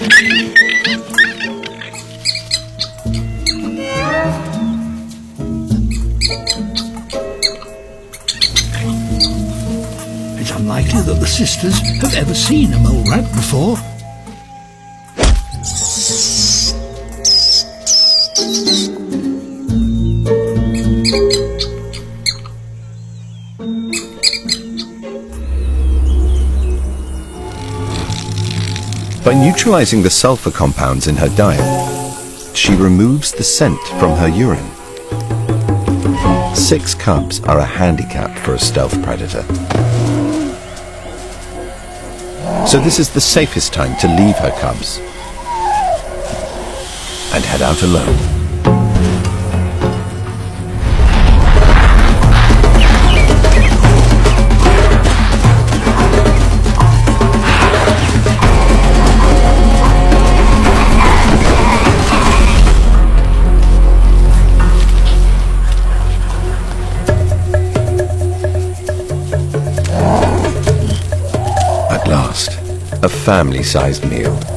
It's unlikely that the sisters have ever seen a mole rat before. By neutralizing the sulfur compounds in her diet, she removes the scent from her urine. 6 cubs are a handicap for a stealth predator. So this is the safest time to leave her cubs and head out alone. At last, a family-sized meal.